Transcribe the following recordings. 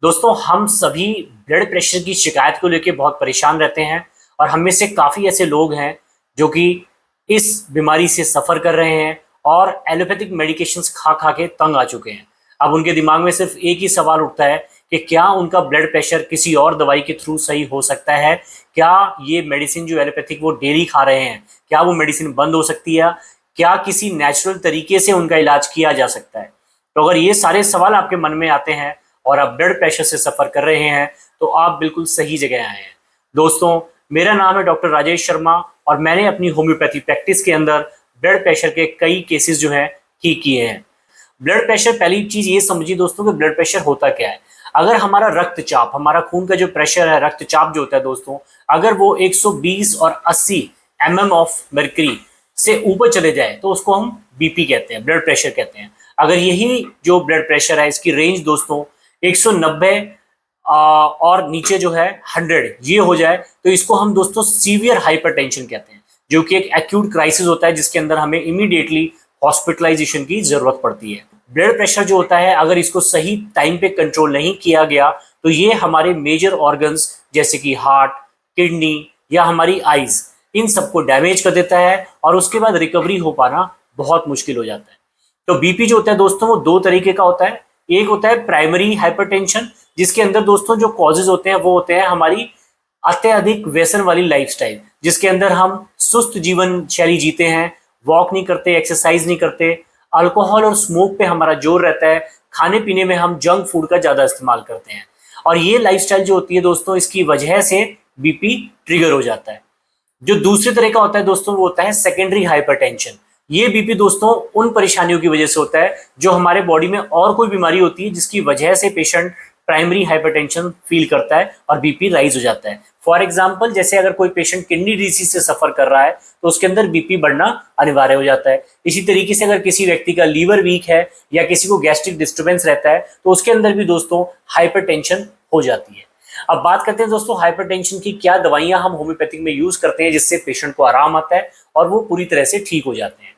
दोस्तों हम सभी ब्लड प्रेशर की शिकायत को लेकर बहुत परेशान रहते हैं और हम में से काफ़ी ऐसे लोग हैं जो कि इस बीमारी से सफ़र कर रहे हैं और एलोपैथिक मेडिकेशंस खा खा के तंग आ चुके हैं। अब उनके दिमाग में सिर्फ एक ही सवाल उठता है कि क्या उनका ब्लड प्रेशर किसी और दवाई के थ्रू सही हो सकता है? क्या ये मेडिसिन जो एलोपैथिक वो डेली खा रहे हैं, क्या वो मेडिसिन बंद हो सकती है? क्या किसी नेचुरल तरीके से उनका इलाज किया जा सकता है? तो अगर ये सारे सवाल आपके मन में आते हैं और आप ब्लड प्रेशर से सफ़र कर रहे हैं तो आप बिल्कुल सही जगह आए हैं। दोस्तों, मेरा नाम है डॉक्टर राजेश शर्मा और मैंने अपनी होम्योपैथी प्रैक्टिस के अंदर ब्लड प्रेशर के कई केसेस जो हैं ठीक किए हैं। ब्लड प्रेशर, पहली चीज़ ये समझिए दोस्तों कि ब्लड प्रेशर होता क्या है। अगर हमारा रक्तचाप, हमारा खून का जो प्रेशर है, रक्तचाप जो होता है दोस्तों, अगर वो 120 और 80 mm ऑफ मर्करी से ऊपर चले जाए तो उसको हम बीपी कहते हैं, ब्लड प्रेशर कहते हैं। अगर यही जो ब्लड प्रेशर है इसकी रेंज दोस्तों 190 और नीचे जो है 100 ये हो जाए तो इसको हम दोस्तों सीवियर हाइपरटेंशन कहते हैं, जो कि एक एक्यूट क्राइसिस होता है जिसके अंदर हमें इमीडिएटली हॉस्पिटलाइजेशन की जरूरत पड़ती है। ब्लड प्रेशर जो होता है अगर इसको सही टाइम पे कंट्रोल नहीं किया गया तो ये हमारे मेजर ऑर्गन्स जैसे कि हार्ट, किडनी या हमारी आईज, इन सबको डैमेज कर देता है और उसके बाद रिकवरी हो पाना बहुत मुश्किल हो जाता है। तो बीपी जो होता है दोस्तों वो दो तरीके का होता है। एक होता है प्राइमरी हाइपरटेंशन, जिसके अंदर दोस्तों जो कॉजेज होते हैं वो होते हैं हमारी अत्यधिक व्यसन वाली लाइफस्टाइल, जिसके अंदर हम सुस्त जीवन शैली जीते हैं, वॉक नहीं करते, एक्सरसाइज नहीं करते, अल्कोहल और स्मोक पे हमारा जोर रहता है, खाने पीने में हम जंक फूड का ज़्यादा इस्तेमाल करते हैं और ये लाइफस्टाइल जो होती है दोस्तों इसकी वजह से बीपी ट्रिगर हो जाता है। जो दूसरे तरह का होता है दोस्तों वो होता है सेकेंडरी हाइपरटेंशन। ये बीपी दोस्तों उन परेशानियों की वजह से होता है जो हमारे बॉडी में और कोई बीमारी होती है जिसकी वजह से पेशेंट प्राइमरी हाइपरटेंशन फील करता है और बीपी राइज हो जाता है। फॉर एग्जांपल, जैसे अगर कोई पेशेंट किडनी डिजीज से सफर कर रहा है तो उसके अंदर बीपी बढ़ना अनिवार्य हो जाता है। इसी तरीके से अगर किसी व्यक्ति का लीवर वीक है या किसी को गैस्ट्रिक डिस्टर्बेंस रहता है तो उसके अंदर भी दोस्तों हाइपरटेंशन हो जाती है। अब बात करते हैं दोस्तों हाइपरटेंशन की, क्या दवाइयां हम होम्योपैथिक में यूज करते हैं जिससे पेशेंट को आराम आता है और वो पूरी तरह से ठीक हो जाते हैं।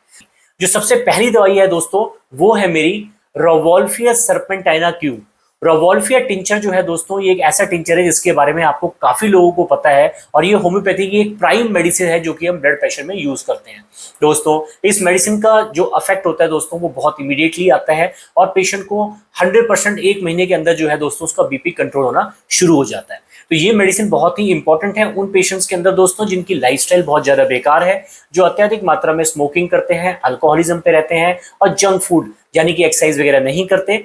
जो सबसे पहली दवाई है दोस्तों वो है मेरी रोवोल्फिया सर्पेंटाइना क्यू। रोवोल्फिया टिंचर जो है दोस्तों ये एक ऐसा टिंचर है जिसके बारे में आपको काफी लोगों को पता है और ये होम्योपैथी की एक प्राइम मेडिसिन है जो कि हम ब्लड प्रेशर में यूज करते हैं। दोस्तों इस मेडिसिन का जो इफेक्ट होता है दोस्तों वो बहुत इमीडिएटली आता है और पेशेंट को 100% एक महीने के अंदर जो है दोस्तों उसका बीपी कंट्रोल होना शुरू हो जाता है। तो ये मेडिसिन बहुत ही इंपॉर्टेंट है उन पेशेंट्स के अंदर दोस्तों जिनकी लाइफस्टाइल बहुत ज्यादा बेकार है, जो अत्यधिक मात्रा में स्मोकिंग करते हैं, अल्कोहलिज्म पे रहते हैं और जंक फूड यानी कि एक्सरसाइज वगैरह नहीं करते,